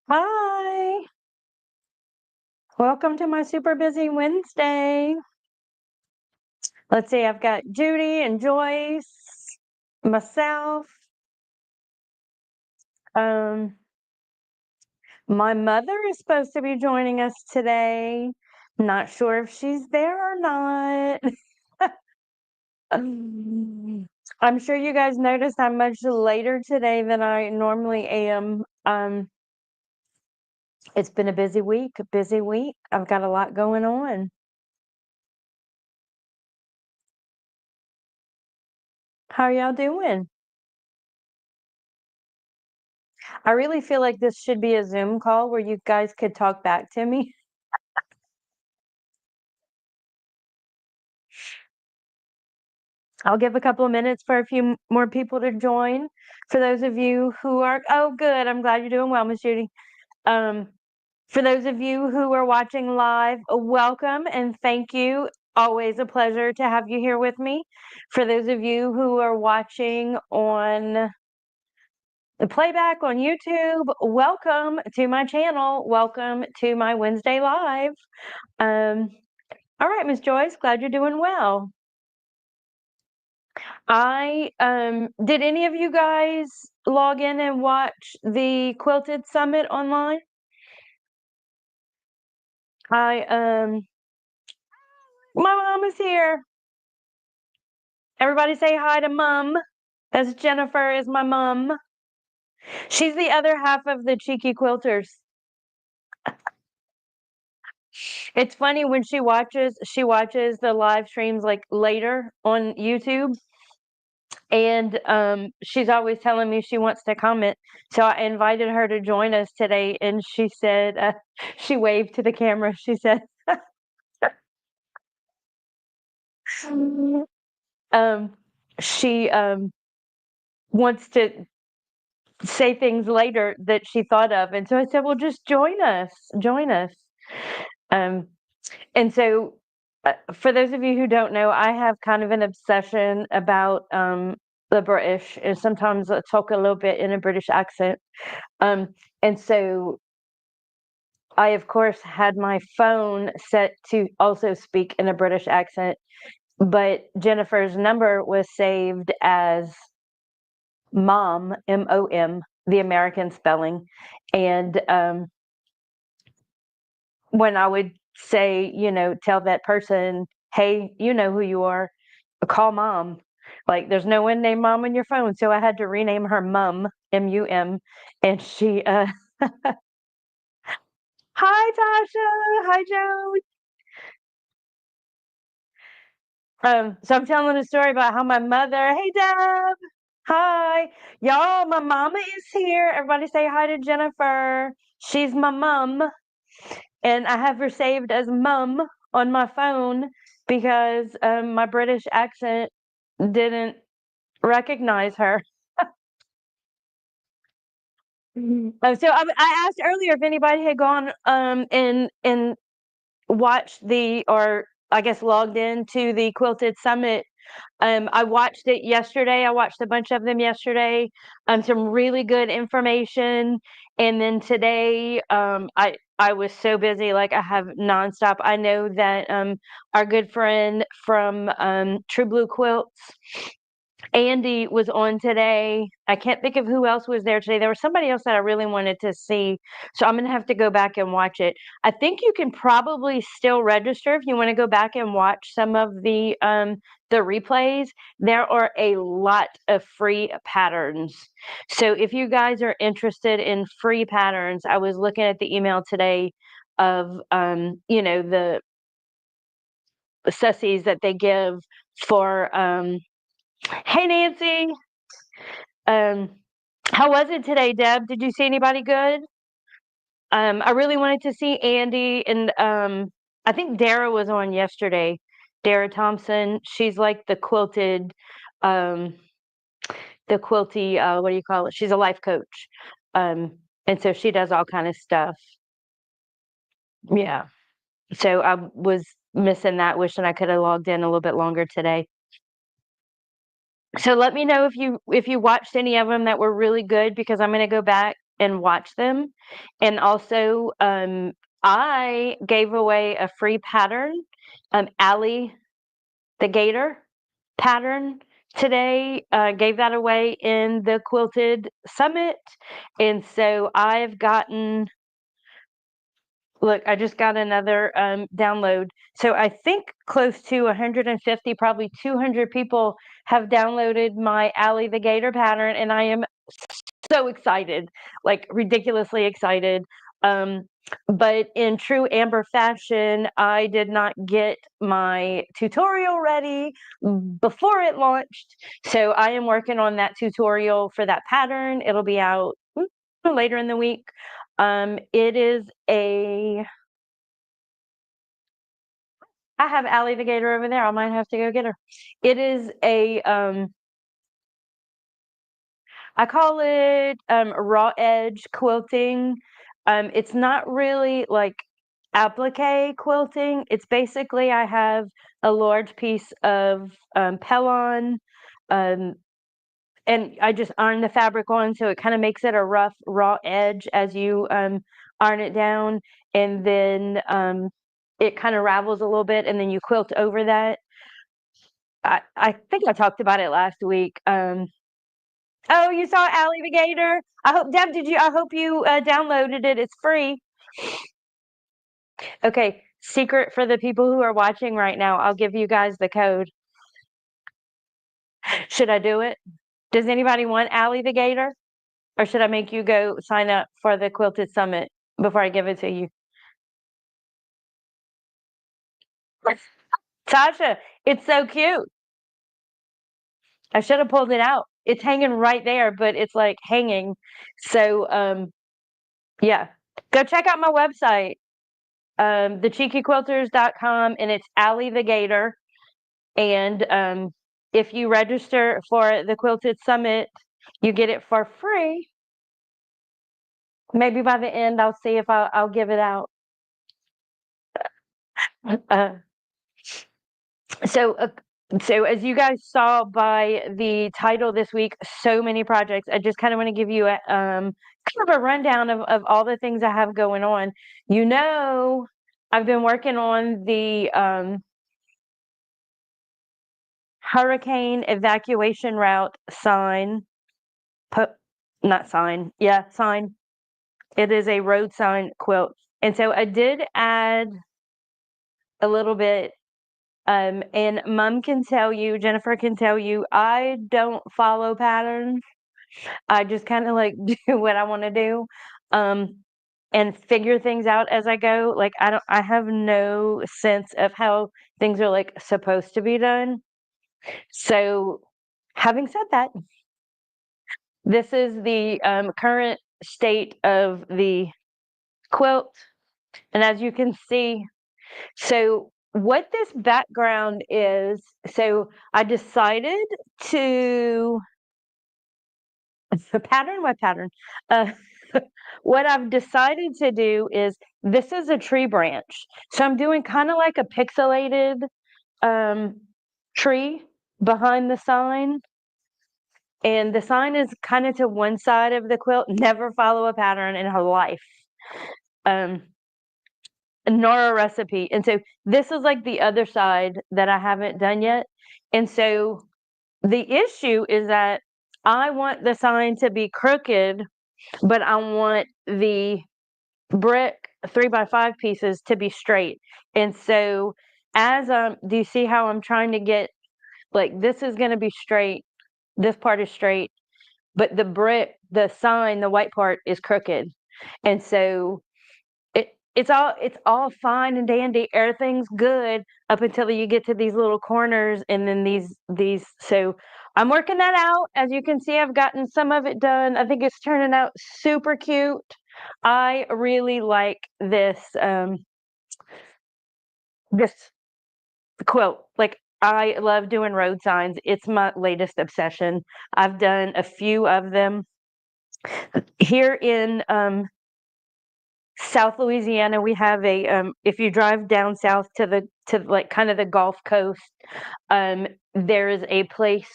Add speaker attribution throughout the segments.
Speaker 1: Hi, welcome to my super busy Wednesday. Let's see, I've got Judy and Joyce, myself. Um, my mother is supposed to be joining us today. Not sure if she's there or not. I'm sure you guys noticed I'm much later today than I normally am. It's been a busy week, a busy week. I've got a lot going on. How are y'all doing? I really feel like this should be a Zoom call where you guys could talk back to me. I'll give a couple of minutes for a few more people to join. For those of you who are, oh, good. I'm glad you're doing well, Miss Judy. Um, for those of you who are watching live, welcome and thank you. Always a pleasure to have you here with me. For those of you who are watching on the playback on YouTube, welcome to my channel. Welcome to my Wednesday Live. Um, all right, Miss Joyce, glad you're doing well. I did any of you guys log in and watch the Quilted Summit online? I my mom is here. Everybody say hi to mom. As Jennifer is my mom. She's the other half of the cheeky quilters. It's funny when she watches the live streams like later on YouTube. And she's always telling me she wants to comment. So I invited her to join us today, and she said, she waved to the camera. She said, um, she wants to say things later that she thought of. And so I said, well, just join us, join us. Um, and so for those of you who don't know, I have kind of an obsession about the British, and sometimes I talk a little bit in a British accent. Um, and so I, of course, had my phone set to also speak in a British accent, but Jennifer's number was saved as mom, M-O-M, the American spelling. And when I would say, tell that person, hey, you know who you are, call mom. Like, there's no one named mom on your phone. So I had to rename her mum, M-U-M. And she, hi, Tasha. Hi, Joe. So I'm telling a story about how my mother, hey Deb, hi, y'all, my mama is here. Everybody say hi to Jennifer. She's my mum, and I have her saved as mum on my phone because my British accent didn't recognize her. So I asked earlier if anybody had gone and watched or I guess logged into the Quilted Summit. I watched it yesterday. I watched a bunch of them yesterday. Some really good information. And then today, I was so busy, like I have nonstop. I know that our good friend from True Blue Quilts, Andy, was on today. I can't think of who else was there today. There was somebody else that I really wanted to see. So I'm going to have to go back and watch it. I think you can probably still register if you want to go back and watch some of the replays. There are a lot of free patterns. So if you guys are interested in free patterns, I was looking at the email today of the sussies that they give for hey Nancy. Um, how was it today, Deb? Did you see anybody good? I really wanted to see Andy, and I think Dara was on yesterday. Dara Thompson. She's like um, the quilty. What do you call it? She's a life coach, and so she does all kind of stuff. Yeah. So I was missing that, wishing I could have logged in a little bit longer today. So let me know if you watched any of them that were really good, because I'm going to go back and watch them. And also, I gave away a free pattern, Allie the Gator pattern today. Gave that away in the Quilted Summit. And so I've gotten, look, I just got another download. So I think close to 150, probably 200 people have downloaded my Allie the Gator pattern, and I am so excited, like ridiculously excited. Um, but in true Amber fashion, I did not get my tutorial ready before it launched. So I am working on that tutorial for that pattern. It'll be out later in the week. It is I have Allie the Gator over there. I might have to go get her. It is I call it raw edge quilting. It's not really like applique quilting. It's basically I have a large piece of Pellon, um, and I just iron the fabric on, so it kind of makes it a rough raw edge as you iron it down, and then it kind of ravels a little bit, and then you quilt over that. I think I talked about it last week. Oh, you saw Allie the Gator? I hope, Deb, did you? I hope you downloaded it. It's free. Okay, secret for the people who are watching right now. I'll give you guys the code. Should I do it? Does anybody want Allie the Gator? Or should I make you go sign up for the Quilted Summit before I give it to you? Tasha, it's so cute. I should have pulled it out. It's hanging right there, but it's like hanging. So, yeah, go check out my website, thecheekyquilters.com, and it's Allie the Gator. And if you register for the Quilted Summit, you get it for free. Maybe by the end, I'll see if I'll give it out. Uh, so, so as you guys saw by the title this week, so many projects. I just kind of want to give you a kind of a rundown of all the things I have going on. You know, I've been working on the Hurricane Evacuation Route sign. Not sign. Yeah, sign. It is a road sign quilt. And so I did add a little bit. And Mom can tell you, Jennifer can tell you, I don't follow patterns. I just kind of like do what I want to do. And figure things out as I go. Like I have no sense of how things are like supposed to be done. So having said that, this is the current state of the quilt. And as you can see, so what this background is, so I decided to, the pattern, what pattern? Uh, what I've decided to do is, this is a tree branch. So I'm doing kind of like a pixelated tree behind the sign. And the sign is kind of to one side of the quilt. Never follow a pattern in her life. Nor a recipe. And so this is like the other side that I haven't done yet. And so the issue is that I want the sign to be crooked, but I want the brick 3x5 pieces to be straight. And so as do you see how I'm trying to get, like, this is going to be straight, this part is straight, but the brick, the sign, the white part is crooked. And so it's all fine and dandy, everything's good up until you get to these little corners, and then these so I'm working that out. As you can see, I've gotten some of it done. I think it's turning out super cute. I really like this quilt. Like, I love doing road signs. It's my latest obsession. I've done a few of them here in South Louisiana. We have a if you drive down south to like kind of the Gulf Coast, there is a place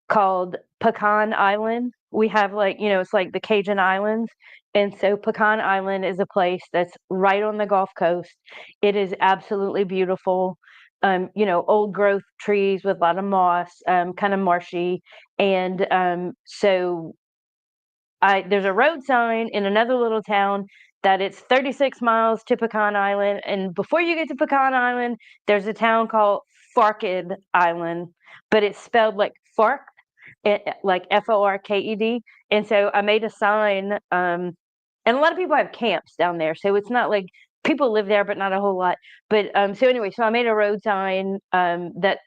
Speaker 1: called Pecan Island, we have like, it's like the Cajun Islands. And so Pecan Island is a place that's right on the Gulf Coast. It is absolutely beautiful. Old growth trees with a lot of moss, kind of marshy. And so there's a road sign in another little town that it's 36 miles to Pecan Island, and before you get to Pecan Island, there's a town called Farked Island, but it's spelled like Fark, like Forked. And so I made a sign, and a lot of people have camps down there, so it's not like people live there, but not a whole lot. But so anyway, so I made a road sign that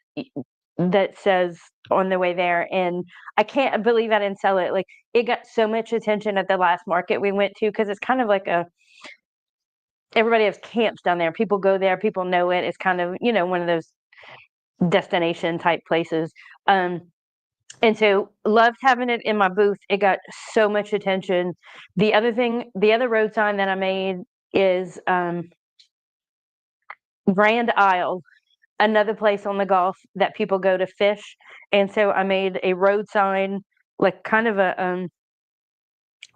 Speaker 1: says on the way there, and I can't believe I didn't sell it. Like it got so much attention at the last market we went to because it's kind of like everybody has camps down there. People go there, people know it. It's kind of one of those destination type places. And so loved having it in my booth. It got so much attention. The other road sign that I made is Grand Isle, another place on the Gulf that people go to fish. And so I made a road sign, like kind of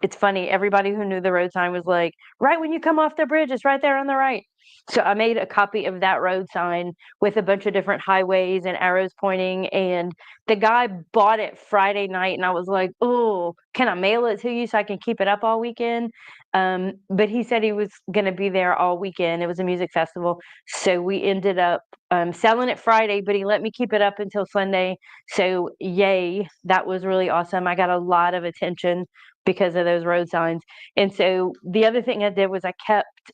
Speaker 1: it's funny, everybody who knew the road sign was like, right when you come off the bridge, it's right there on the right. So I made a copy of that road sign with a bunch of different highways and arrows pointing. And the guy bought it Friday night, and I was like, oh, can I mail it to you so I can keep it up all weekend? But he said he was going to be there all weekend. It was a music festival. So we ended up selling it Friday, but he let me keep it up until Sunday. So yay, that was really awesome. I got a lot of attention because of those road signs. And so the other thing I did was I kept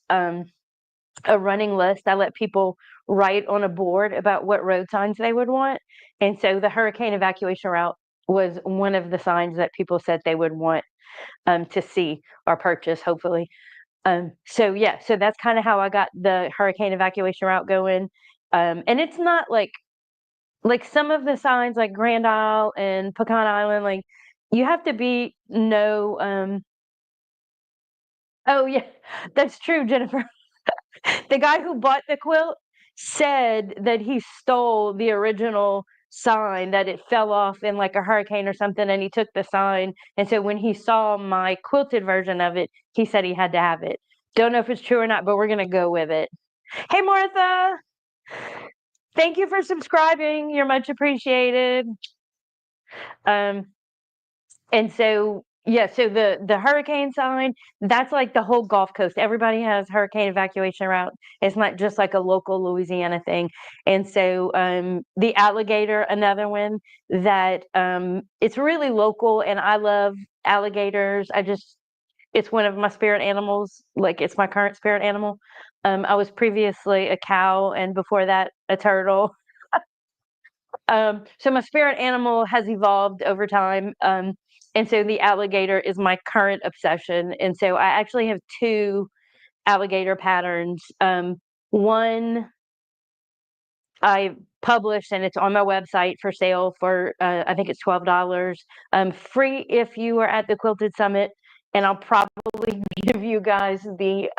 Speaker 1: a running list. I let people write on a board about what road signs they would want. And so the Hurricane Evacuation Route was one of the signs that people said they would want to see or purchase, hopefully. So yeah, so that's kind of how I got the Hurricane Evacuation Route going. And it's not like some of the signs like Grand Isle and Pecan Island, like you have to be oh yeah, that's true, Jennifer. The guy who bought the quilt said that he stole the original sign, that it fell off in like a hurricane or something, and he took the sign. And so when he saw my quilted version of it, he said he had to have it. Don't know if it's true or not, but we're gonna go with it. Hey Martha, thank you for subscribing. You're much appreciated. Um, And so, yeah, so the hurricane sign, that's like the whole Gulf Coast. Everybody has hurricane evacuation route. It's not just like a local Louisiana thing. And so the alligator, another one that it's really local, and I love alligators. It's one of my spirit animals. Like it's my current spirit animal. I was previously a cow, and before that, a turtle. So my spirit animal has evolved over time. And so the alligator is my current obsession. And so I actually have two alligator patterns. One I published, and it's on my website for sale for I think it's $12. Free if you are at the Quilted Summit, and I'll probably give you guys the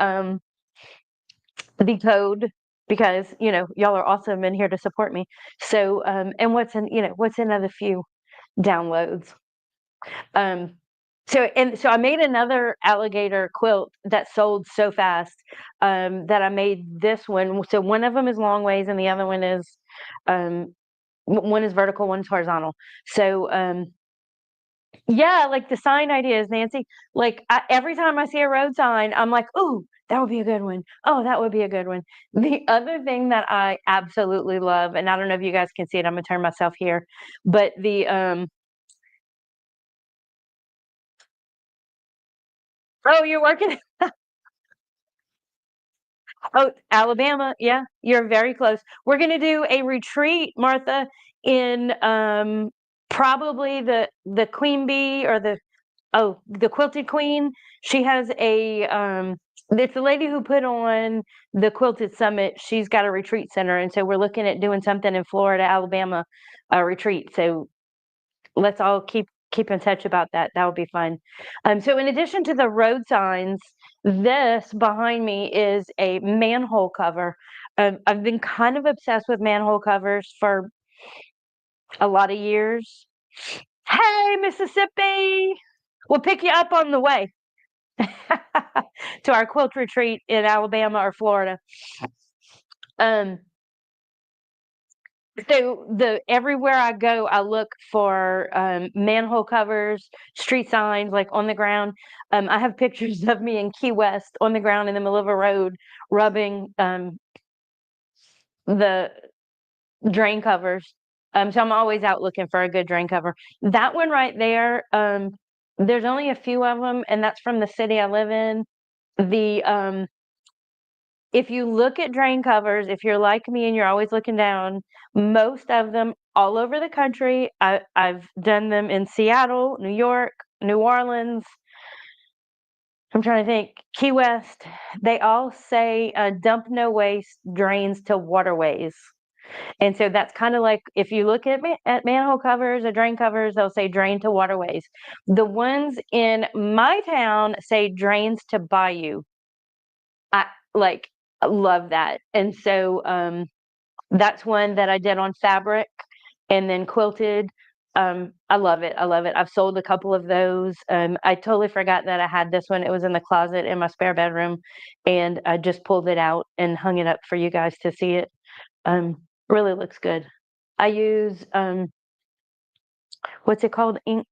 Speaker 1: code because y'all are awesome and here to support me. So and what's another few downloads. So I made another alligator quilt that sold so fast that I made this one. So one of them is long ways and the other one is one is vertical, one's horizontal. So yeah, like the sign ideas, Nancy. Like every time I see a road sign, I'm like, "Ooh, that would be a good one. Oh, that would be a good one." The other thing that I absolutely love, and I don't know if you guys can see it, I'm gonna turn myself here, but oh, you're working. Oh, Alabama. Yeah, you're very close. We're gonna do a retreat, Martha, in probably the Queen Bee or the Quilted Queen. She has it's the lady who put on the Quilted Summit. She's got a retreat center, and so we're looking at doing something in Florida, Alabama, a retreat. So let's all keep in touch about that. That would be fun. So in addition to the road signs, this behind me is a manhole cover. I've been kind of obsessed with manhole covers for a lot of years. Hey, Mississippi. We'll pick you up on the way to our quilt retreat in Alabama or Florida. Um, so the everywhere I go, I look for manhole covers, street signs like on the ground. I have pictures of me in Key West on the ground in the middle of a road, rubbing the drain covers. So I'm always out looking for a good drain cover. That one right there, there's only a few of them, and that's from the city I live in. The If you look at drain covers, if you're like me and you're always looking down, most of them all over the country. I've done them in Seattle, New York, New Orleans. I'm trying to think. Key West. They all say dump no waste, drains to waterways. And so that's kind of like if you look at manhole covers or drain covers, they'll say drain to waterways. The ones in my town say drains to bayou. I like love that. And so that's one that I did on fabric and then quilted. I love it. I love it. I've sold a couple of those. I totally forgot that I had this one. It was in the closet in my spare bedroom, and I just pulled it out and hung it up for you guys to see it. Really looks good. I use what's it called? Ink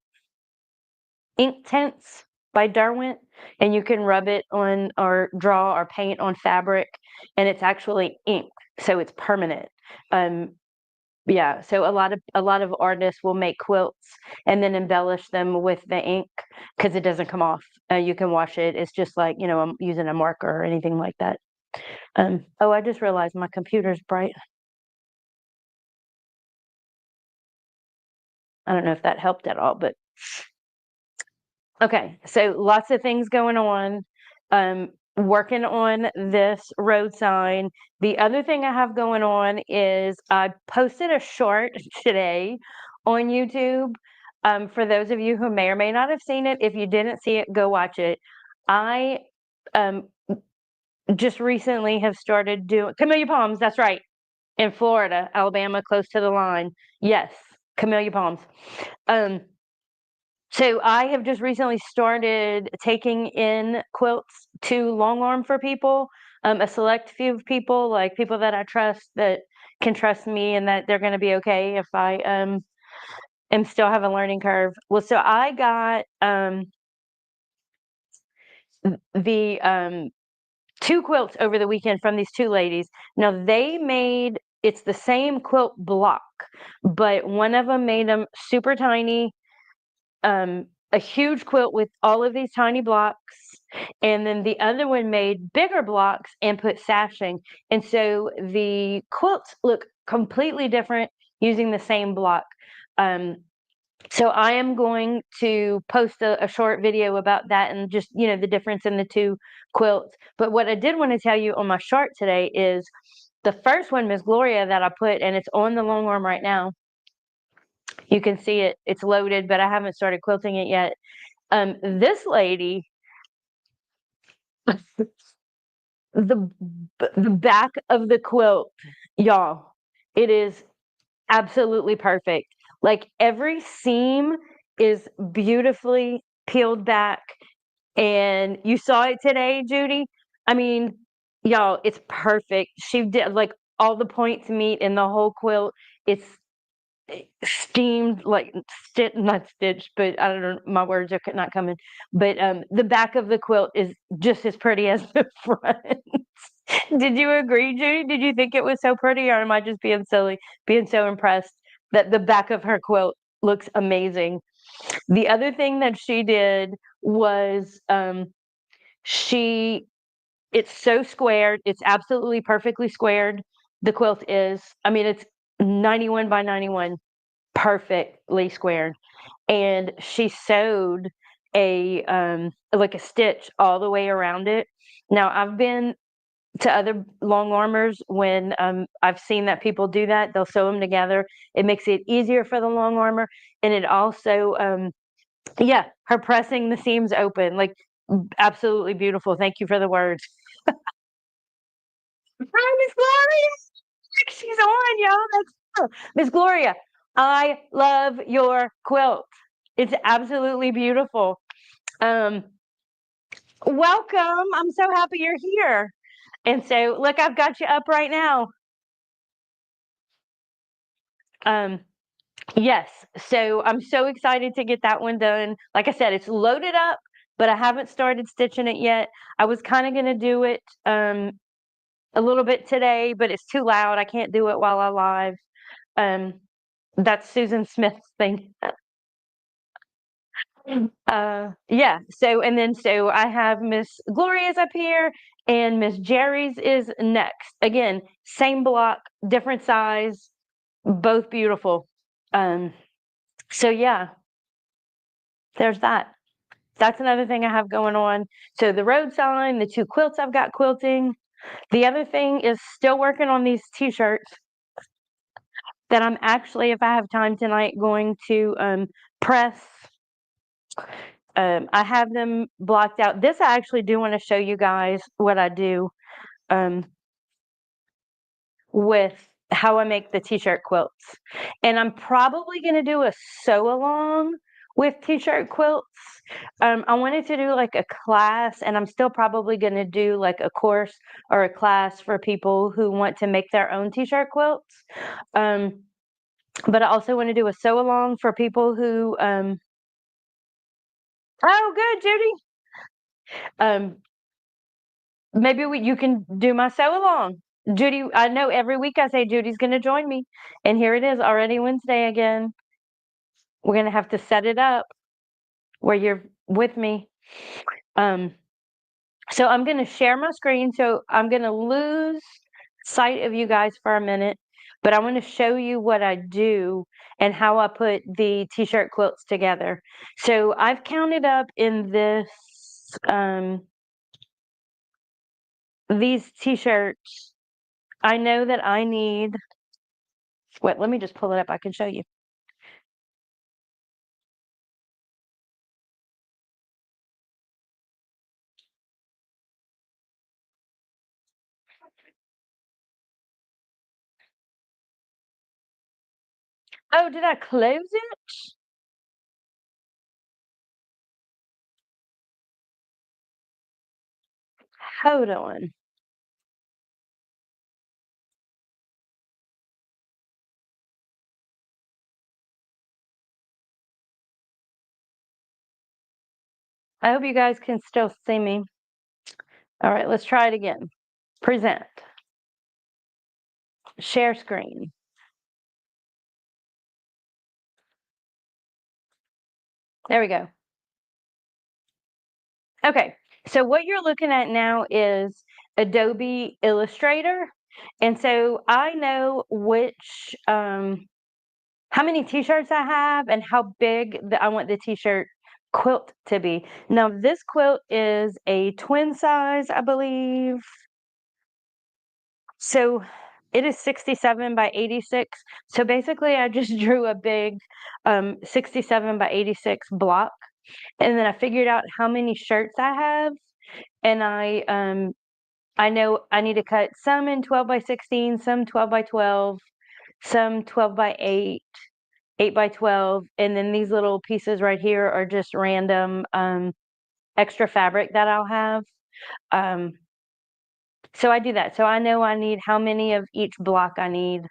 Speaker 1: tints by Derwent, and you can rub it on or draw or paint on fabric, and it's actually ink, so it's permanent. Um, yeah, so a lot of artists will make quilts and then embellish them with the ink because it doesn't come off. You can wash it. It's just like I'm using a marker or anything like that. Oh, I just realized my computer's bright. I don't know if that helped at all, but okay, so lots of things going on. Working on this road sign. The other thing I have going on is I posted a short today on YouTube. For those of you who may or may not have seen it, if you didn't see it, go watch it. I um, just recently have started doing Camellia Palms. That's right, in Florida, Alabama, close to the line. Yes, Camellia Palms. Um, so I have just recently started taking in quilts to long arm for people, a select few of people, like people that I trust that can trust me and that they're going to be okay if I am still have a learning curve. Well, so I got the two quilts over the weekend from these two ladies. Now they made it's the same quilt block, but one of them made them super tiny, a huge quilt with all of these tiny blocks, and then the other one made bigger blocks and put sashing. And so the quilts look completely different using the same block. Um, so I am going to post a short video about that and just the difference in the two quilts. But what I did want to tell you on my chart today is the first one, Miss Gloria, that I put, and it's on the long arm right now. You can see it; it's loaded, but I haven't started quilting it yet. This lady, the the back of the quilt, y'all, it is absolutely perfect. Like every seam is beautifully peeled back, and you saw it today, Judy. I mean, y'all, it's perfect. She did like all the points meet in the whole quilt. It's steamed like not stitched, but I don't know, my words are not coming. But the back of the quilt is just as pretty as the front. Did you agree, Judy? Did you think it was so pretty, or am I just being silly, being so impressed that the back of her quilt looks amazing? The other thing that she did was she it's so squared. It's absolutely perfectly squared. The quilt is, I mean, it's 91 by 91, perfectly squared. And she sewed a like a stitch all the way around it. Now I've been to other long armors when I've seen that people do that. They'll sew them together. It makes it easier for the long armor, and it also yeah, her pressing the seams open, like absolutely beautiful. Thank you for the words. Hi, Miss Gloria. She's on, y'all. That's Miss Gloria. I love your quilt. It's absolutely beautiful. Um, Welcome. I'm so happy you're here. And so, look, I've got you up right now. Um, yes. So I'm so excited to get that one done. Like I said, it's loaded up, but I haven't started stitching it yet. I was kind of going to do it a little bit today, but it's too loud. I can't do it while I live. Um, that's Susan Smith's thing. Yeah. So and then so I have Miss Gloria's up here and Miss Jerry's is next. Again, same block, different size, both beautiful. Um, so yeah, there's that. That's another thing I have going on. So the road sign, the two quilts I've got quilting. The other thing is still working on these t-shirts that I'm actually, if I have time tonight, going to press. I have them blocked out. This I actually do want to show you guys what I do um, with how I make the t-shirt quilts. And I'm probably going to do a sew along with t-shirt quilts. I wanted to do like a class, and I'm still probably going to do like a course or a class for people who want to make their own t-shirt quilts. But I also want to do a sew along for people who oh, good, Judy. Um, Maybe you can do my sew along. Judy, I know every week I say Judy's going to join me, and here it is already Wednesday again. We're going to have to set it up where you're with me. Um, so I'm going to share my screen. So I'm going to lose sight of you guys for a minute, but I want to show you what I do and how I put the t-shirt quilts together. So I've counted up in this these t-shirts. I know that I need, wait, let me just pull it up. I can show you. Oh, did I close it? Hold on. I hope you guys can still see me. All right, let's try it again. Present. Share screen. There we go. Okay, so what you're looking at now is Adobe Illustrator. And so I know which, how many t-shirts I have and how big I want the t-shirt quilt to be. Now, this quilt is a twin size, I believe. So it is 67 by 86. So basically, I just drew a big 67 by 86 block. And then I figured out how many shirts I have. And I know I need to cut some in 12 by 16, some 12 by 12, some 12 by 8, 8 by 12. And then these little pieces right here are just random extra fabric that I'll have. Um, so I do that. So I know I need how many of each block I need.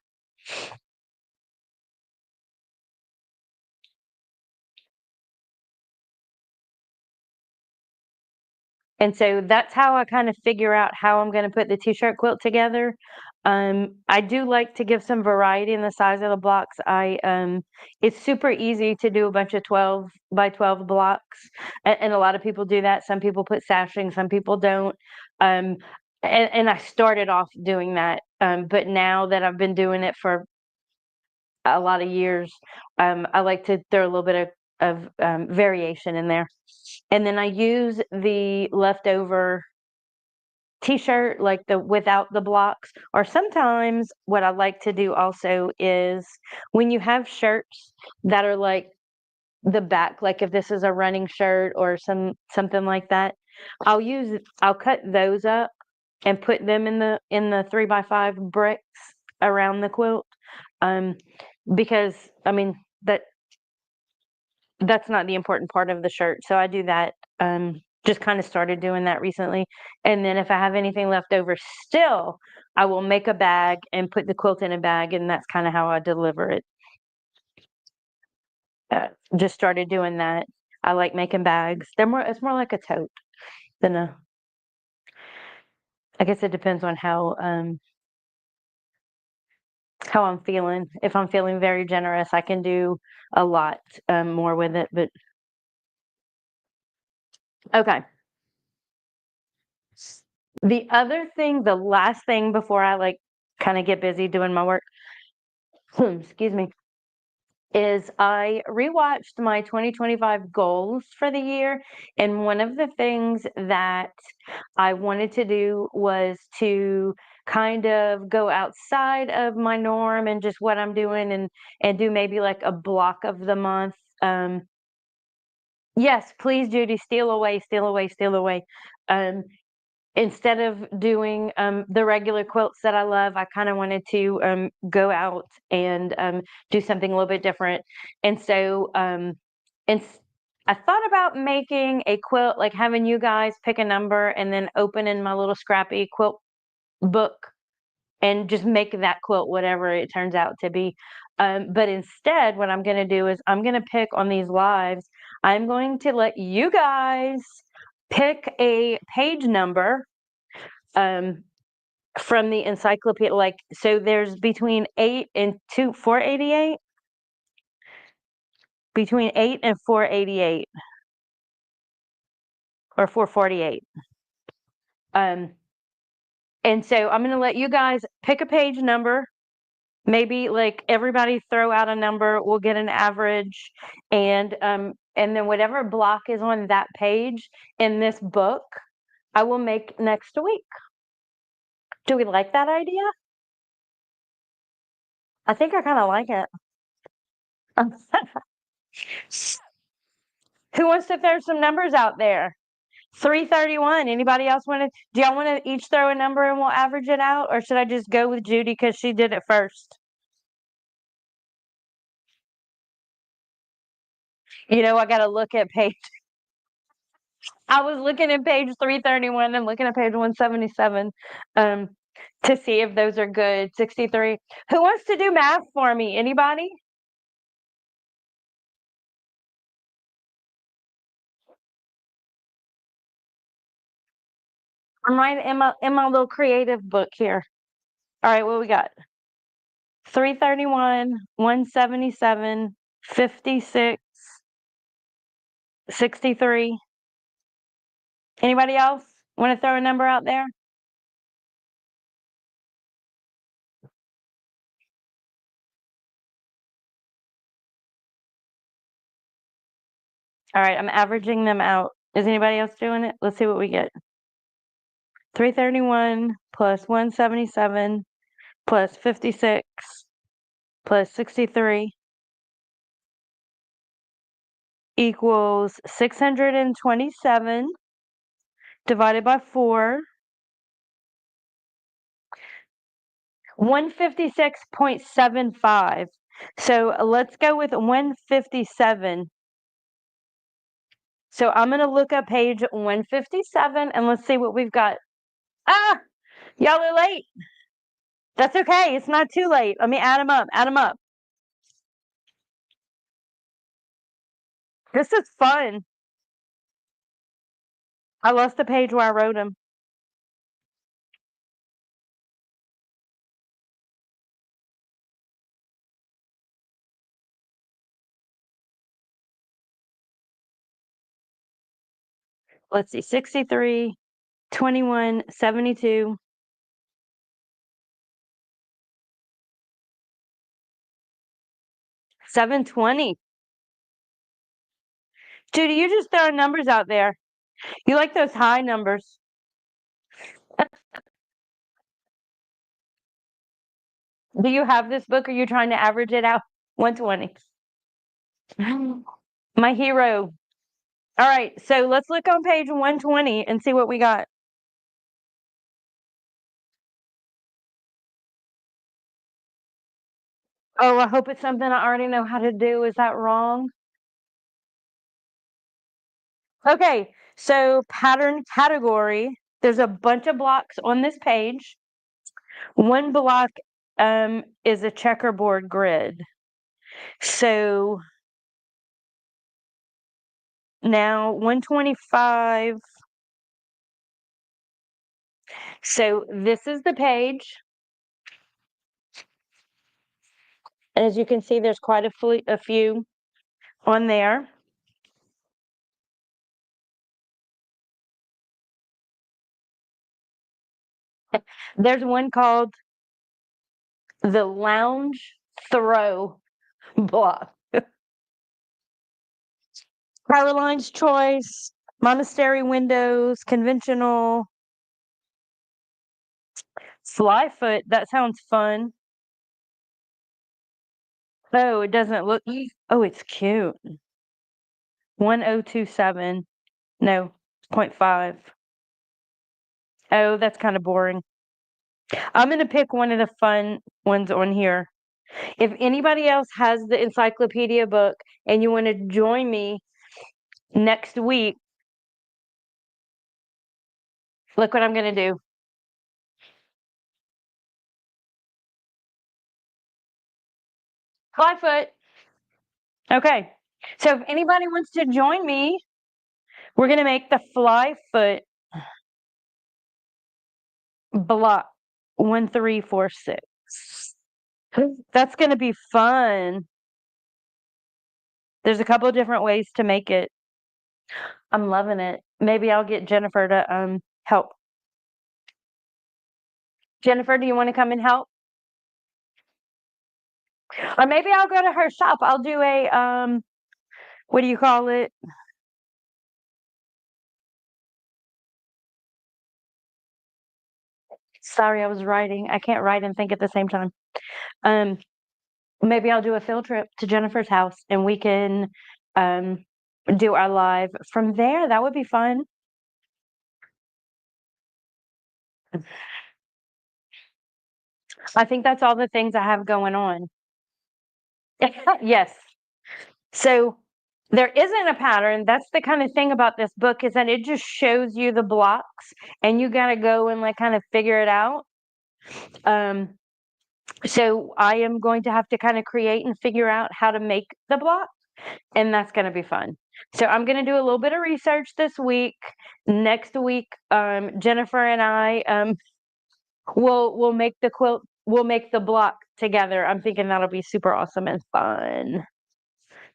Speaker 1: And so that's how I kind of figure out how I'm going to put the t-shirt quilt together. I do like to give some variety in the size of the blocks. It's super easy to do a bunch of 12 by 12 blocks, and a lot of people do that. Some people put sashing, some people don't. Um, and I started off doing that, but now that I've been doing it for a lot of years, I like to throw a little bit of variation in there. And then I use the leftover t-shirt, like the without the blocks. Or sometimes what I like to do also is when you have shirts that are like the back, like if this is a running shirt or something like that, I'll cut those up and put them in the 3x5 bricks around the quilt. Um, because I mean that that's not the important part of the shirt. So I do that. Just kind of started doing that recently. And then if I have anything left over still, I will make a bag and put the quilt in a bag, and that's kind of how I deliver it. Just started doing that. I like making bags. It's more like a tote than a, I guess it depends on how I'm feeling. If I'm feeling very generous, I can do a lot more with it. But okay. The other thing, the last thing before I like kind of get busy doing my work, excuse me, is I rewatched my 2025 goals for the year. And one of the things that I wanted to do was to kind of go outside of my norm and just what I'm doing, and do maybe like a block of the month. Um, yes, please, Judy, steal away, steal away, steal away. Um, Instead of doing the regular quilts that I love, I kind of wanted to go out and do something a little bit different. And so and I thought about making a quilt, like having you guys pick a number and then opening my little scrappy quilt book and just make that quilt whatever it turns out to be. But instead, what I'm going to do is I'm going to pick on these lives. I'm going to let you guys pick a page number um, from the encyclopedia. Like, so there's between 488, between 8 and 488, or 448. Um, and so I'm going to let you guys pick a page number. Maybe like everybody throw out a number. We'll get an average, and then whatever block is on that page in this book, I will make next week. Do we like that idea? I think I kind of like it. Who wants to throw some numbers out there? 331. Anybody else want to? Do y'all want to each throw a number and we'll average it out, or should I just go with Judy because she did it first? I got to look at page. I was looking at page 331 and looking at page 177 um, to see if those are good. 63. Who wants to do math for me? Anybody? I'm writing in my little creative book here. All right, what we got? 331, 177, 56, 63. Anybody else want to throw a number out there? All right, I'm averaging them out. Is anybody else doing it? Let's see what we get. 331 plus 177 plus 56 plus 63 equals 627 divided by 4. 156.75. So let's go with 157. So I'm going to look up page 157 and let's see what we've got. Ah, y'all are late. That's okay. It's not too late. Let me add them up. Add them up. This is fun. I lost the page where I wrote them. Let's see. 63, 21, 72, 720. Judy, you just throwing numbers out there. You like those high numbers. Do you have this book? Or are you trying to average it out? 120. My hero. All right, so let's look on page 120 and see what we got. Oh, I hope it's something I already know how to do. Is that wrong? Okay, so pattern category. There's a bunch of blocks on this page. One block is a checkerboard grid. So now 125. So this is the page. And as you can see, there's quite a few on there. There's one called the lounge throw block. Caroline's choice, monastery windows, conventional, fly foot. That sounds fun. Oh, it doesn't look. Oh, it's cute. 1027. No, 0.5. Oh, that's kind of boring. I'm going to pick one of the fun ones on here. If anybody else has the encyclopedia book and you want to join me next week, look what I'm going to do. Fly foot. Okay. So if anybody wants to join me, we're going to make the fly foot block 1346. That's going to be fun. There's a couple of different ways to make it. I'm loving it. Maybe I'll get Jennifer to help. Jennifer, do you want to come and help? Or maybe I'll go to her shop. I'll do a what do you call it? Sorry, I was writing. I can't write and think at the same time. Um Maybe I'll do a field trip to Jennifer's house and we can um do our live from there. That would be fun. I think that's all the things I have going on. Yes. So there isn't a pattern. That's the kind of thing about this book is that it just shows you the blocks and you got to go and like kind of figure it out. Um, so I am going to have to kind of create and figure out how to make the block, and that's going to be fun. So I'm going to do a little bit of research this week. Next week, Jennifer and I will make the quilt. We'll make the block together. I'm thinking that'll be super awesome and fun.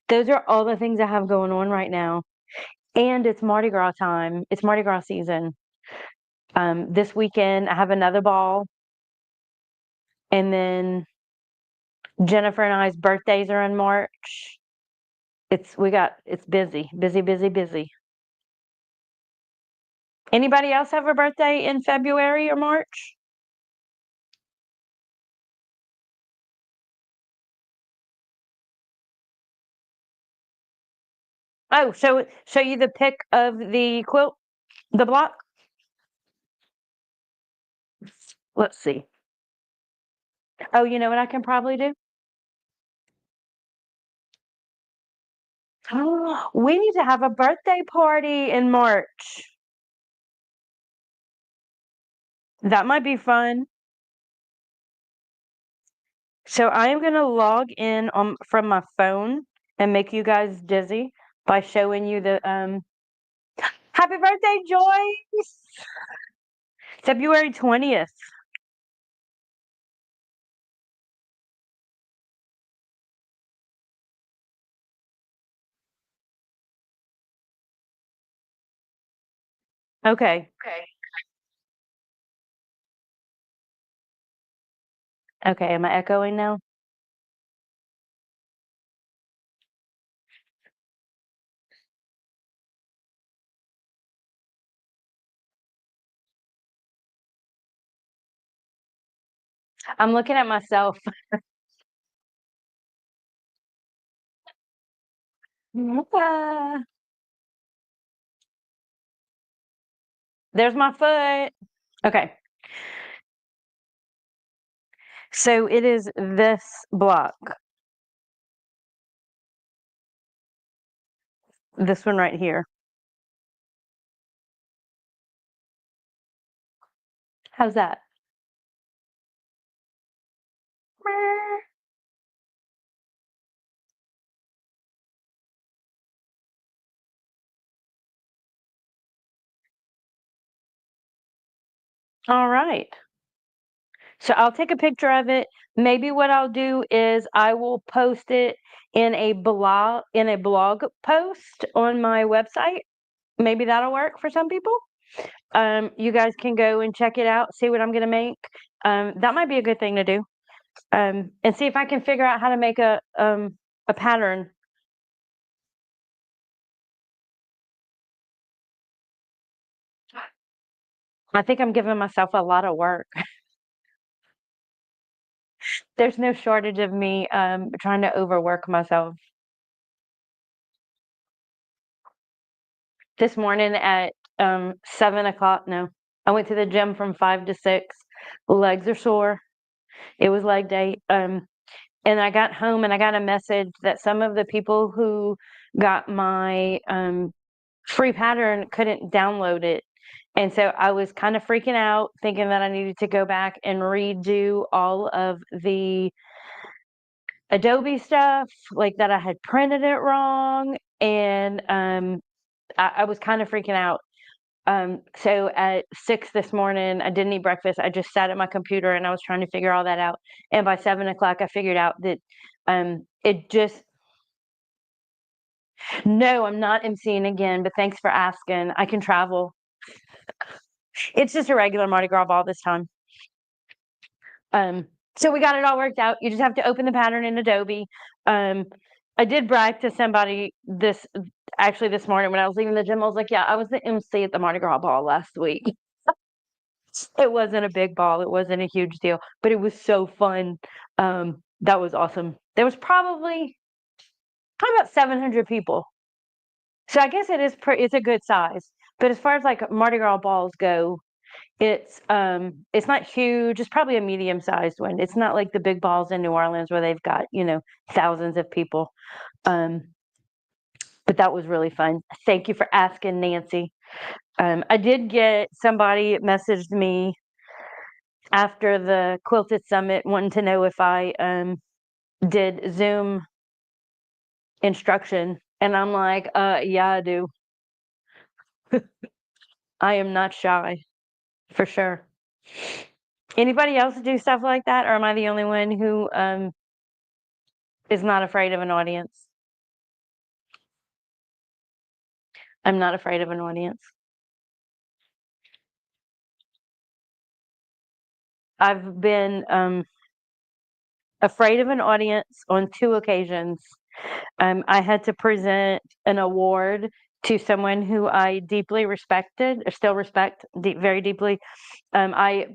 Speaker 1: Those are all the things I have going on right now. And it's Mardi Gras time. It's Mardi Gras season. This weekend I have another ball. And then Jennifer and I's birthdays are in March. It's busy, busy, busy, busy. Anybody else have a birthday in February or March? Oh, show you the pic of the quilt, the block. Let's see. Oh, you know what I can probably do? Oh, we need to have a birthday party in March. That might be fun. So I am going to log in from my phone and make you guys dizzy by showing you the happy birthday, Joyce! February 20th. Okay. Okay, am I echoing now? I'm looking at myself. Ah, there's my foot. Okay. So it is this block. This one right here. How's that? All right. So I'll take a picture of it. Maybe what I'll do is I will post it in a blog post on my website. Maybe that'll work for some people. You guys can go and check it out, see what I'm gonna make. That might be a good thing to do. And see if I can figure out how to make a pattern. I think I'm giving myself a lot of work. There's no shortage of me trying to overwork myself. This morning at 7 o'clock, no, I went to the gym from 5 to 6. Legs are sore. It was leg day. And I got home and I got a message that some of the people who got my free pattern couldn't download it. And so I was kind of freaking out, thinking that I needed to go back and redo all of the Adobe stuff, like that I had printed it wrong. And I was kind of freaking out. So at 6 this morning, I didn't eat breakfast. I just sat at my computer and I was trying to figure all that out. And by 7 o'clock, I figured out that it just, no, I'm not emceeing again, but thanks for asking. I can travel. It's just a regular Mardi Gras ball this time. So we got it all worked out. You just have to open the pattern in Adobe. I did brag to somebody this morning when I was leaving the gym. I was like, yeah, I was the MC at the Mardi Gras ball last week. It wasn't a big ball. It wasn't a huge deal, but it was so fun. That was awesome. There was probably about 700 people. So I guess it's a good size. But as far as like Mardi Gras balls go, it's not huge. It's probably a medium-sized one. It's not like the big balls in New Orleans where they've got, thousands of people. Um, but that was really fun. Thank you for asking, Nancy. I did get somebody messaged me after the Quilted Summit wanting to know if I did Zoom instruction. And I'm like, yeah, I do. I am not shy, for sure. Anybody else do stuff like that, or am I the only one who is not afraid of an audience? I'm not afraid of an audience. I've been afraid of an audience on 2 occasions. I had to present an award to someone who I deeply respected, or still respect very deeply. I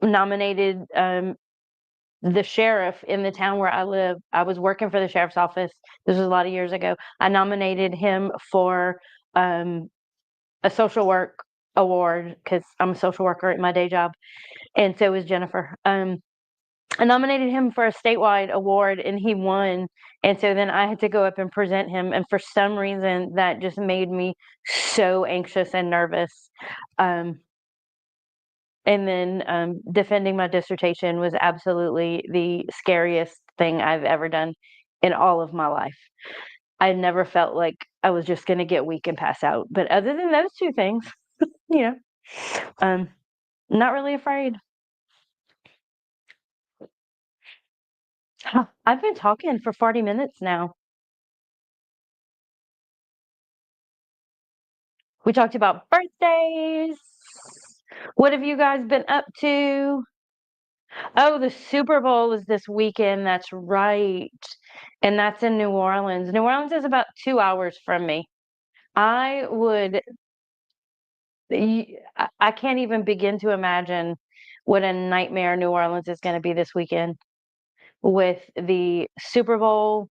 Speaker 1: nominated the sheriff in the town where I live. I was working for the sheriff's office. This was a lot of years ago. I nominated him for a social work award because I'm a social worker at my day job, and so is Jennifer. I nominated him for a statewide award and he won. And so then I had to go up and present him. And for some reason, that just made me so anxious and nervous. Um, and then defending my dissertation was absolutely the scariest thing I've ever done in all of my life. I never felt like I was just going to get weak and pass out. But other than those two things, you know, um, not really afraid. I've been talking for 40 minutes now. We talked about birthdays. What have you guys been up to? Oh, the Super Bowl is this weekend. That's right. And that's in New Orleans. New Orleans is about 2 hours from me. I would, I can't even begin to imagine what a nightmare New Orleans is going to be this weekend with the Super Bowl.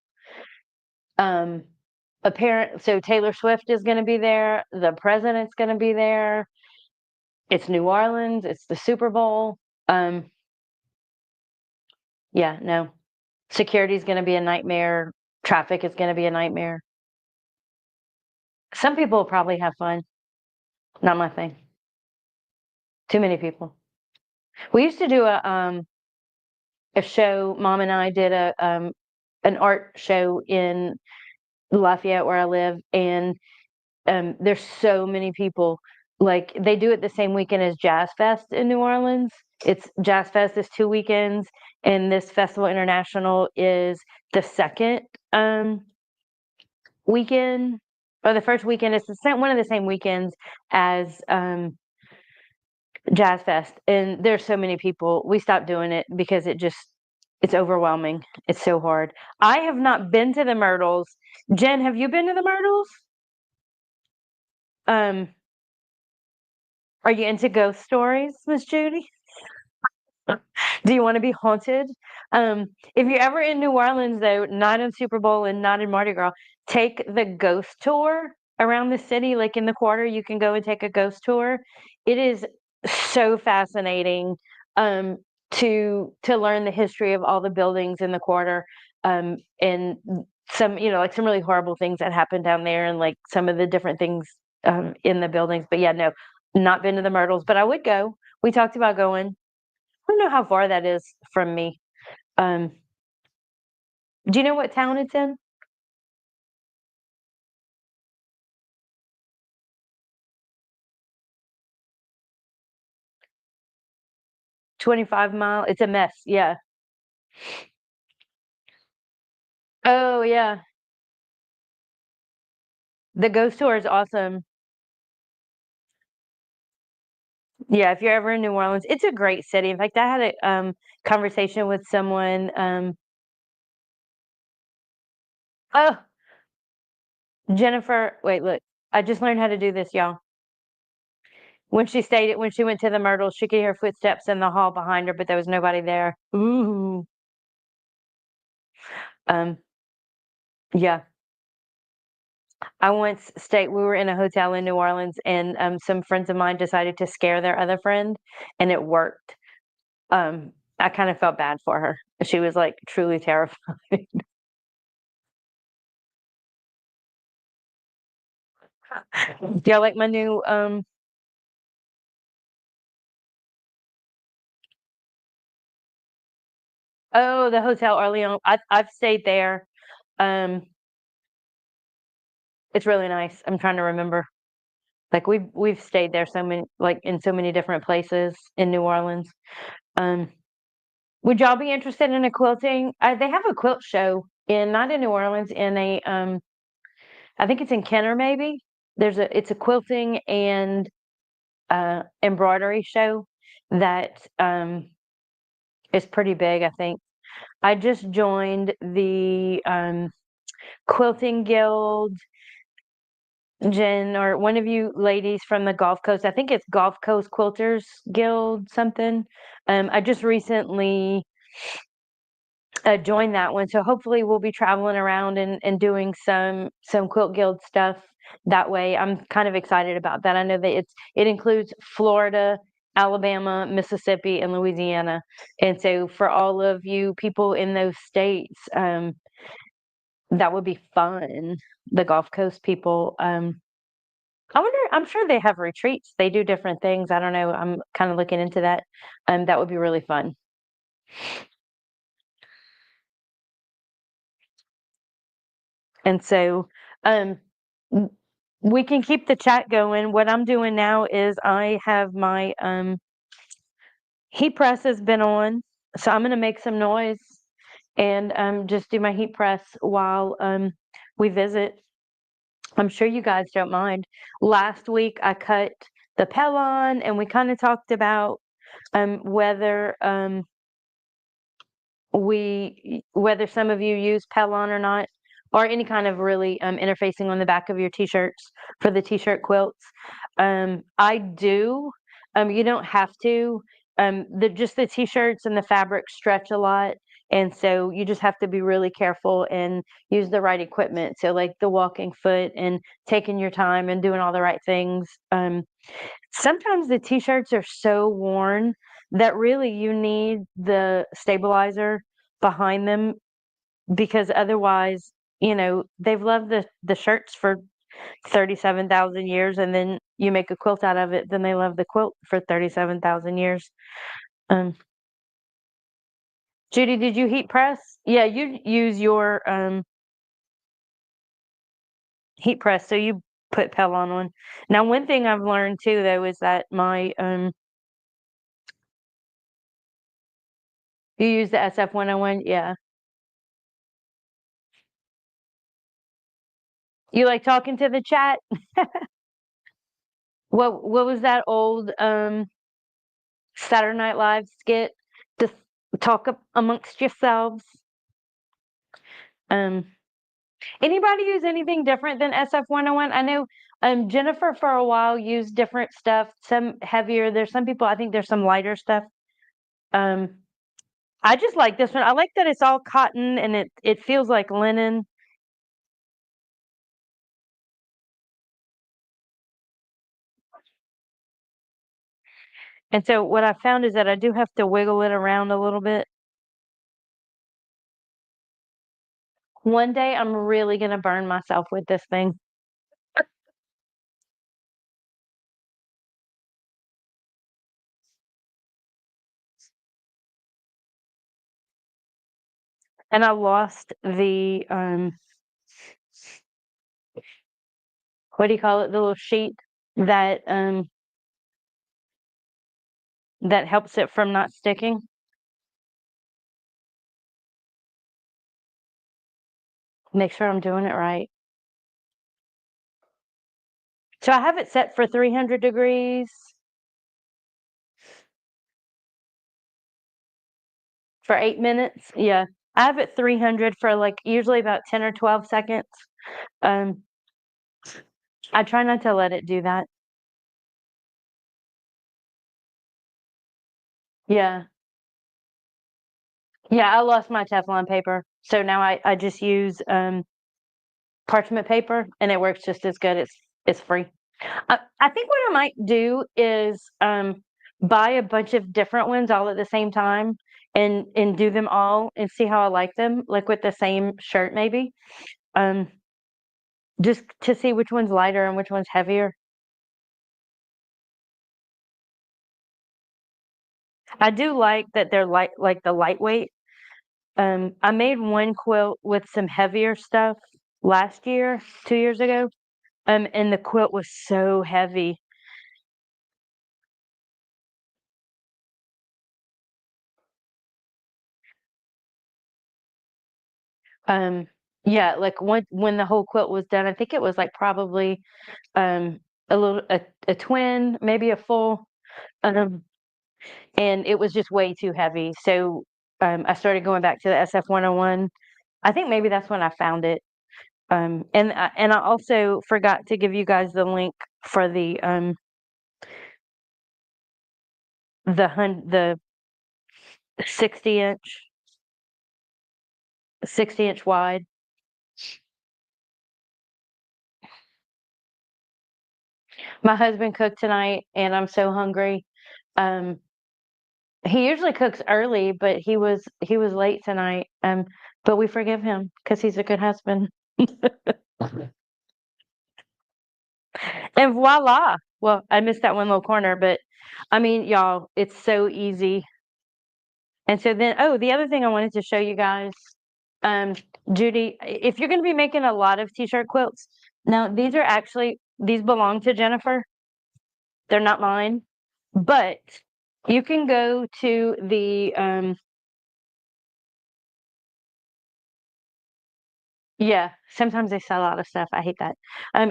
Speaker 1: Um, so Taylor Swift is going to be there. The president's going to be there. It's New Orleans. It's the Super Bowl. Um, yeah, no. Security is going to be a nightmare. Traffic is going to be a nightmare. Some people will probably have fun. Not my thing. Too many people. We used to do a show. Mom and I did a an art show in Lafayette where I live, and there's so many people. Like they do it the same weekend as Jazz Fest in New Orleans. It's Jazz Fest is 2 weekends, and this Festival International is the second weekend or the first weekend. It's one of the same weekends as Jazz Fest, and there's so many people. We stopped doing it because it's overwhelming. It's so hard. I have not been to the Myrtles. Jen, have you been to the Myrtles? Um, are you into ghost stories, Miss Judy? Do you want to be haunted? If you're ever in New Orleans, though, not in Super Bowl and not in Mardi Gras, take the ghost tour around the city. Like in the quarter, you can go and take a ghost tour. It is so fascinating to learn the history of all the buildings in the quarter, and some like some really horrible things that happened down there, and like some of the different things in the buildings. But yeah, no, not been to the Myrtles, but I would go. We talked about going. I don't know how far that is from me. Um, do you know what town it's in? 25 mile. It's a mess. Yeah. Oh yeah. The ghost tour is awesome. Yeah, if you're ever in New Orleans, it's a great city. In fact, I had a conversation with someone. Oh, Jennifer. Wait, look. I just learned how to do this, y'all. When she went to the Myrtles, she could hear footsteps in the hall behind her, but there was nobody there. Ooh. Um, yeah. I once stayed we were in a hotel in New Orleans, and, some friends of mine decided to scare their other friend, and it worked. I kinda felt bad for her. She was, like, truly terrified. Do y'all like my new, oh, the Hotel Orleans. I've stayed there. Um, it's really nice. I'm trying to remember. Like, we've stayed there so many like, in so many different places in New Orleans. Um Would y'all be interested in a quilting? They have a quilt show in not in New Orleans, in a I think it's in Kenner maybe. It's a quilting and embroidery show that is pretty big, I think. I just joined the quilting guild. Jen, or one of you ladies from the Gulf Coast. I think it's Gulf Coast Quilters Guild something. I just recently join that one. So hopefully we'll be traveling around and doing some quilt guild stuff that way. I'm kind of excited about that. I know that it includes Florida, Alabama, Mississippi, and Louisiana. And so for all of you people in those states, that would be fun. The Gulf Coast people. I wonder, I'm sure they have retreats. They do different things. I don't know. I'm kind of looking into that. That would be really fun. And so, um, w- we can keep the chat going. What I'm doing now is I have my heat press has been on, so I'm gonna make some noise and just do my heat press while we visit. I'm sure you guys don't mind. Last week I cut the Pellon, and we kind of talked about whether whether some of you use Pellon or not, or any kind of really interfacing on the back of your t-shirts for the t-shirt quilts. I do. You don't have to. The t-shirts and the fabric stretch a lot, and so you just have to be really careful and use the right equipment. So like the walking foot and taking your time and doing all the right things. Sometimes the t-shirts are so worn that really you need the stabilizer behind them, because otherwise, they've loved the shirts for 37,000 years, and then you make a quilt out of it, then they love the quilt for 37,000 years. Um, Judy, did you heat press? Yeah, you use your heat press, so you put Pellon on. Now, one thing I've learned too, though, is that my you use the SF-101, yeah. You like talking to the chat? What was that old Saturday Night Live skit? Just talk amongst yourselves. Um, Anybody use anything different than SF-101? I know Jennifer for a while used different stuff, some heavier. There's some people, I think there's some lighter stuff. Um, I just like this one. I like that it's all cotton and it feels like linen. And so what I found is that I do have to wiggle it around a little bit. One day I'm really gonna burn myself with this thing. And I lost the what do you call it? The little sheet that that helps it from not sticking. Make sure I'm doing it right. So I have it set for 300 degrees for 8 minutes. Yeah. I have it 300 for like usually about 10 or 12 seconds. Um, I try not to let it do that. Yeah. Yeah, I lost my Teflon paper. So now I just use parchment paper and it works just as good. It's free. I think what I might do is buy a bunch of different ones all at the same time and do them all and see how I like them, like with the same shirt maybe. Um, just to see which one's lighter and which one's heavier. I do like that they're like the lightweight. I made one quilt with some heavier stuff last year, 2 years ago. And the quilt was so heavy. Um, yeah, like when the whole quilt was done, I think it was like probably um a little a twin, maybe a full, um, and it was just way too heavy. So I started going back to the SF-101. I think maybe that's when I found it. And I also forgot to give you guys the link for the 60 inch 60 inch wide. My husband cooked tonight, and I'm so hungry. Um, he usually cooks early, but he was late tonight. But we forgive him because he's a good husband. And voila. Well, I missed that one little corner, but I mean, y'all, it's so easy. And so then, oh, the other thing I wanted to show you guys, um, Judy, if you're going to be making a lot of t-shirt quilts, now these belong to Jennifer. They're not mine, but you can go to the yeah, sometimes they sell out of stuff. I hate that.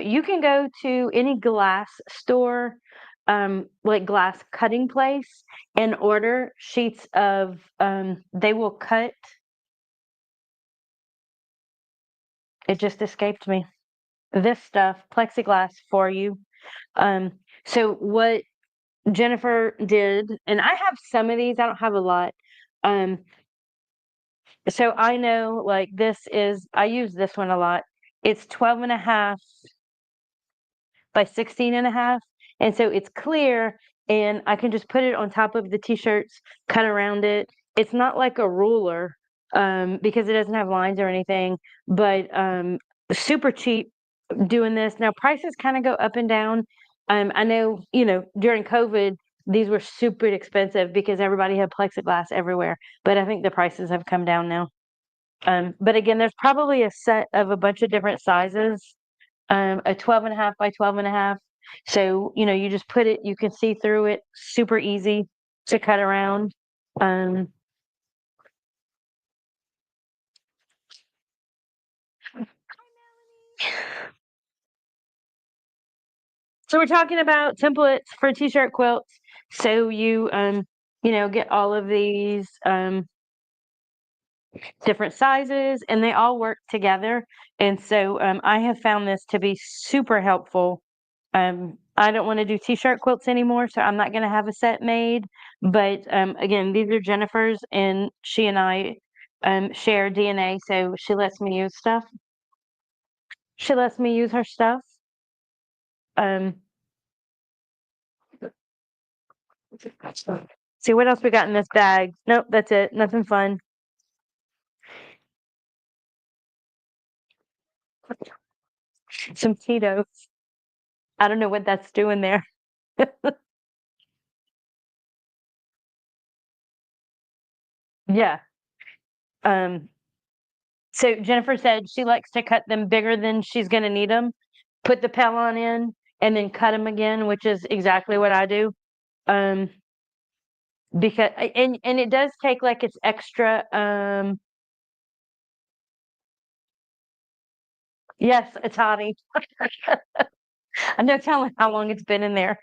Speaker 1: You can go to any glass store, like glass cutting place, and order sheets of they will cut. It just escaped me. This stuff, plexiglass for you. Um, so what Jennifer did, and I have some of these, I don't have a lot. Um, so I know like I use this one a lot. It's 12 and a half by 16 and a half. And so it's clear and I can just put it on top of the t-shirts, cut around it. It's not like a ruler because it doesn't have lines or anything, but super cheap doing this. Now prices kind of go up and down. I know, during COVID, these were super expensive because everybody had plexiglass everywhere, but I think the prices have come down now. But again, there's probably a set of a bunch of different sizes, a 12.5 by 12.5. So, you just put it, you can see through it, super easy to cut around. Um, so we're talking about templates for t-shirt quilts. So get all of these different sizes and they all work together. And so I have found this to be super helpful. I don't want to do t-shirt quilts anymore, so I'm not going to have a set made. But again, these are Jennifer's, and she and I share DNA, so she lets me use stuff. She lets me use her stuff. Um, see what else we got in this bag. Nope, that's it. Nothing fun. Some Tito's. I don't know what that's doing there. Yeah. Um, so Jennifer said she likes to cut them bigger than she's going to need them, put the Pellon in, and then cut them again, which is exactly what I do. Um, because and it does take like its extra. Yes, it's hottie. I know telling how long it's been in there.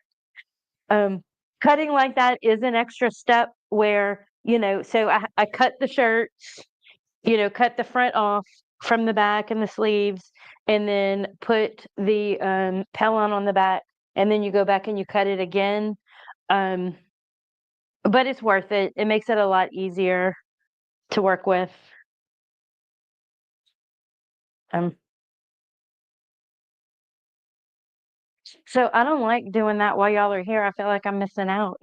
Speaker 1: Um, Cutting like that is an extra step where so I cut the shirts, cut the front off from the back and the sleeves, and then put the Pellon on the back, and then you go back and you cut it again. Um, but it's worth it. It makes it a lot easier to work with. Um, so I don't like doing that while y'all are here. I feel like I'm missing out.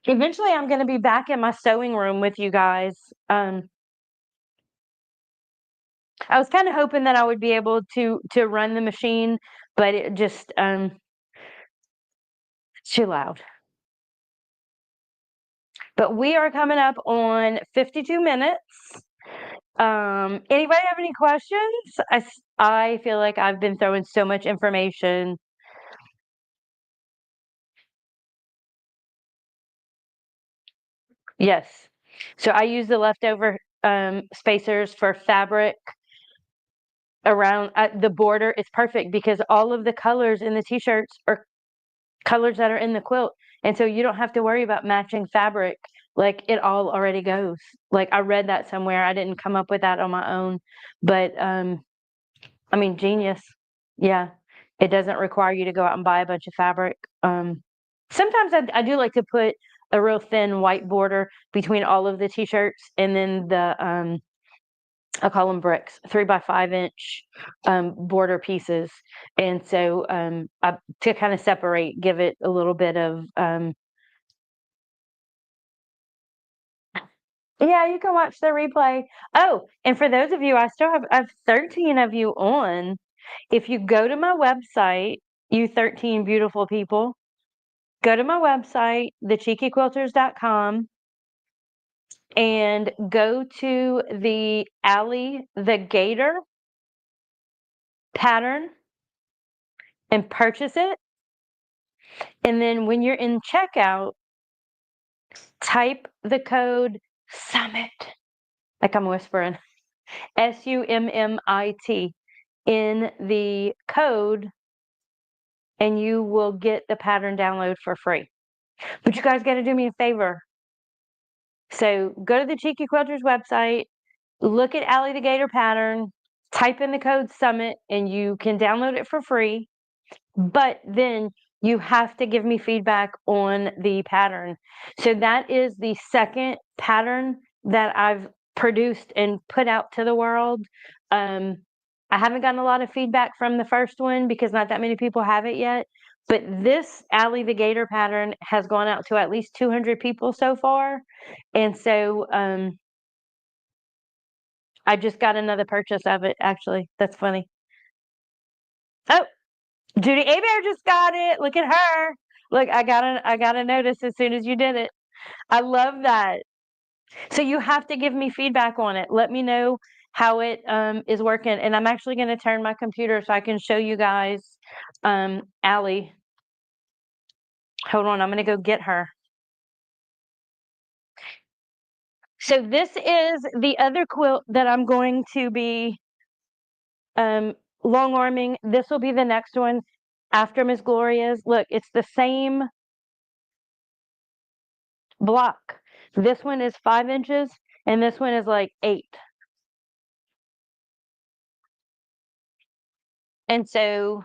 Speaker 1: Eventually, I'm going to be back in my sewing room with you guys. I was kind of hoping that I would be able to run the machine, but it just it's too loud. But we are coming up on 52 minutes. Anybody have any questions? I feel like I've been throwing so much information. Yes. So I use the leftover spacers for fabric around the border. It's perfect because all of the colors in the t-shirts are colors that are in the quilt. And so you don't have to worry about matching fabric. Like it all already goes. Like I read that somewhere. I didn't come up with that on my own. But I mean, genius. Yeah. It doesn't require you to go out and buy a bunch of fabric. Sometimes I do like to put a real thin white border between all of the t-shirts, and then the I call them bricks, 3 by 5 inch border pieces. And so to kind of separate, give it a little bit of yeah, you can watch the replay. Oh, and for those of you, I have 13 of you on. If you go to my website, you 13 beautiful people, go to my website, thecheekyquilters.com, and go to the Allie the Gator pattern and purchase it. And then when you're in checkout, type the code SUMMIT, like I'm whispering, SUMMIT in the code, and you will get the pattern download for free. But you guys got to do me a favor. So go to the Cheeky Quilters website, look at Allie the Gator pattern, type in the code SUMMIT, and you can download it for free. But then you have to give me feedback on the pattern. So that is the second pattern that I've produced and put out to the world. I haven't gotten a lot of feedback from the first one because not that many people have it yet. But this Allie the Gator pattern has gone out to at least 200 people so far. And so I just got another purchase of it, actually. That's funny. Judy Abear just got it. Look at her. Look, I got a notice as soon as you did it. I love that. So you have to give me feedback on it. Let me know how it is working. And I'm actually going to turn my computer so I can show you guys Allie. Hold on, I'm going to go get her. So this is the other quilt that I'm going to be long arming. This will be the next one after Miss Gloria's. Look, it's the same block. This one is 5 inches and this one is like 8. And so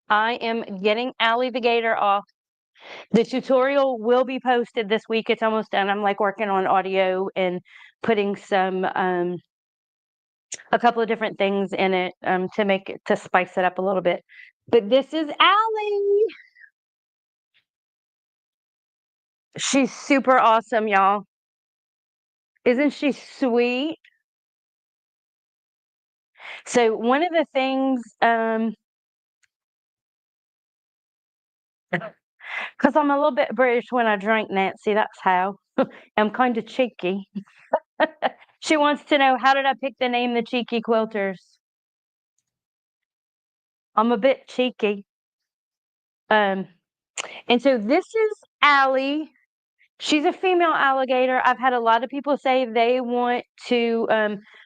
Speaker 1: I am getting Allie the Gator off. The tutorial will be posted this week. It's almost done. I'm like working on audio and putting some a couple of different things in it to make it to spice it up a little bit. But this is Allie. She's super awesome, y'all. Isn't she sweet? So one of the things because I'm a little bit British when I drink, Nancy, that's how. I'm kind of cheeky. She wants to know, how did I pick the name the Cheeky Quilters? I'm a bit cheeky. And so this is Allie. She's a female alligator. I've had a lot of people say they want to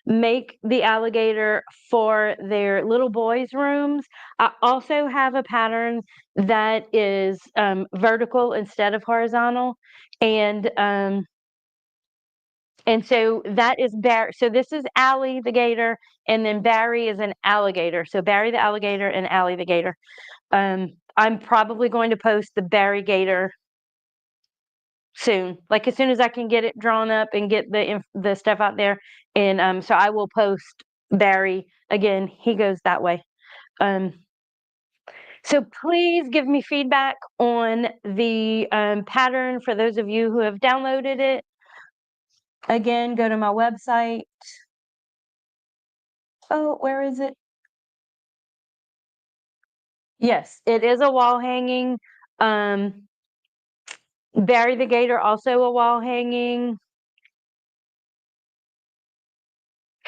Speaker 1: make the alligator for their little boys' rooms. I also have a pattern that is vertical instead of horizontal, and so that is Barry. So this is Allie the gator, and then Barry is an alligator. So Barry the alligator and Allie the gator. I'm probably going to post the Barry gator soon, like as soon as I can get it drawn up and get the stuff out there. And so I will post Barry again. He goes that way. So please give me feedback on the pattern for those of you who have downloaded it. Again, go to my website. Oh, where is it? Yes, it is a wall hanging. Barry the Gator, also a wall hanging.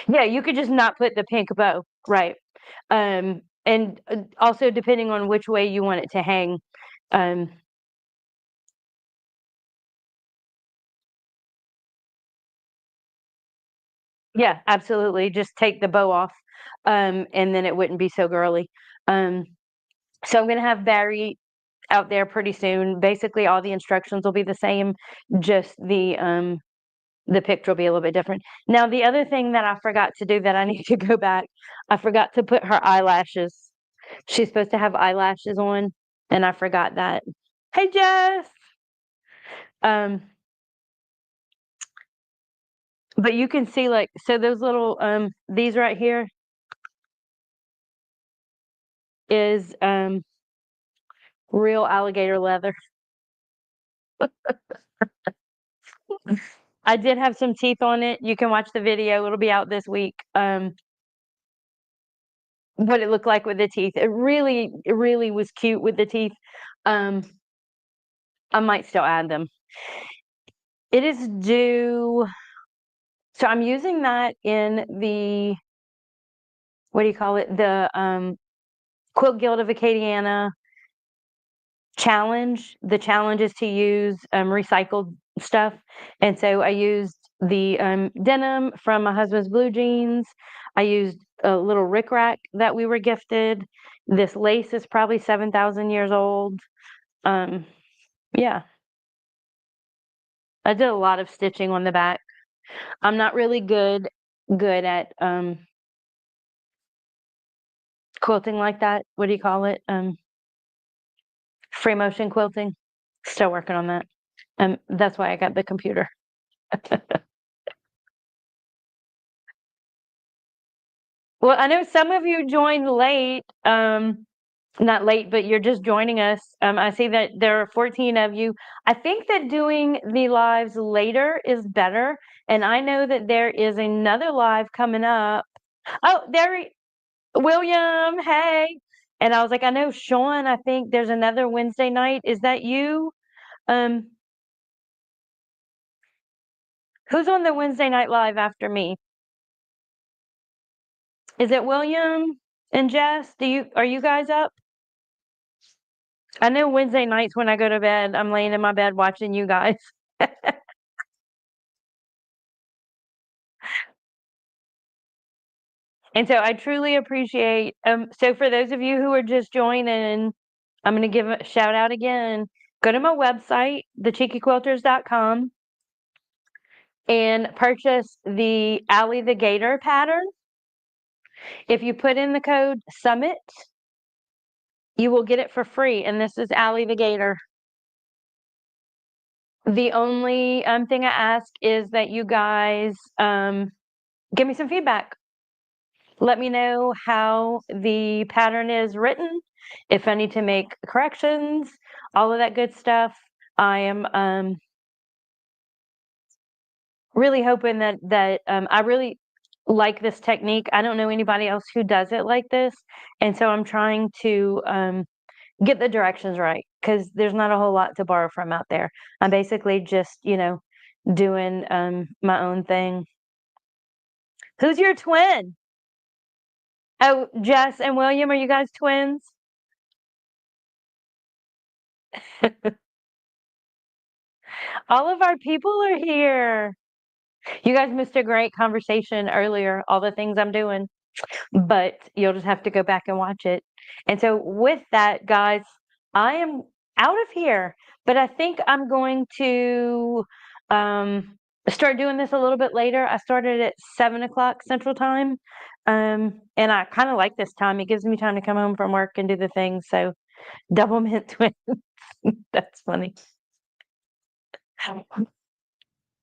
Speaker 1: Yeah, you could just not put the pink bow, right? And also depending on which way you want it to hang. Um, yeah, absolutely. Just take the bow off, and then it wouldn't be so girly. Um, so I'm gonna have Barry out there pretty soon. Basically, all the instructions will be the same, just the picture will be a little bit different. Now, the other thing that I forgot to do that I need to go back, I forgot to put her eyelashes. She's supposed to have eyelashes on, and I forgot that. Hey, Jess. Um, but you can see, like, so those little these right here is real alligator leather. I did have some teeth on it. You can watch the video. It'll be out this week. What it looked like with the teeth. It really was cute with the teeth. Um, I might still add them. It is due. So I'm using that in the, what do you call it? The Quilt Guild of Acadiana challenge. The challenge is to use recycled stuff. And so I used the denim from my husband's blue jeans. I used a little rickrack that we were gifted. This lace is probably 7,000 years old. Yeah, I did a lot of stitching on the back. I'm not really good at quilting like that. What do you call it? Free motion quilting. Still working on that. That's why I got the computer. Well, I know some of you joined late. Not late, but you're just joining us. I see that there are 14 of you. I think that doing the lives later is better. And I know that there is another live coming up. Oh, William, hey. And I was like, I know Sean, I think there's another Wednesday night. Is that you? Um, who's on the Wednesday night live after me? Is it William and Jess? Are you guys up? I know Wednesday nights when I go to bed, I'm laying in my bed watching you guys. And so I truly appreciate, so for those of you who are just joining, I'm going to give a shout out again. Go to my website, thecheekyquilters.com, and purchase the Allie the Gator pattern. If you put in the code SUMMIT, you will get it for free. And this is Allie the Gator. The only thing I ask is that you guys give me some feedback. Let me know how the pattern is written, if I need to make corrections, all of that good stuff. I am really hoping that I really like this technique. I don't know anybody else who does it like this, and so I'm trying to get the directions right, because there's not a whole lot to borrow from out there. I'm basically just, doing my own thing. Who's your twin? Oh, Jess and William, are you guys twins? All of our people are here. You guys missed a great conversation earlier, all the things I'm doing, but you'll just have to go back and watch it. And so, with that, guys, I am out of here, but I think I'm going to start doing this a little bit later. I started at 7 o'clock Central Time, and I kind of like this time. It gives me time to come home from work and do the things. So, double mint twins. That's funny.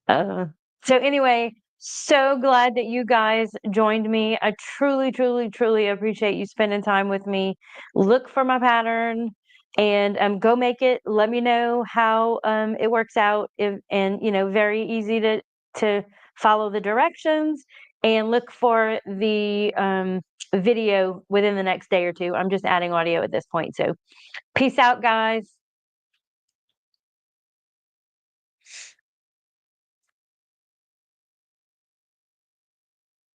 Speaker 1: Uh, so anyway, so glad that you guys joined me. I truly, truly, truly appreciate you spending time with me. Look for my pattern and go make it. Let me know how it works out. And very easy to follow the directions, and look for the video within the next day or two. I'm just adding audio at this point. So peace out, guys.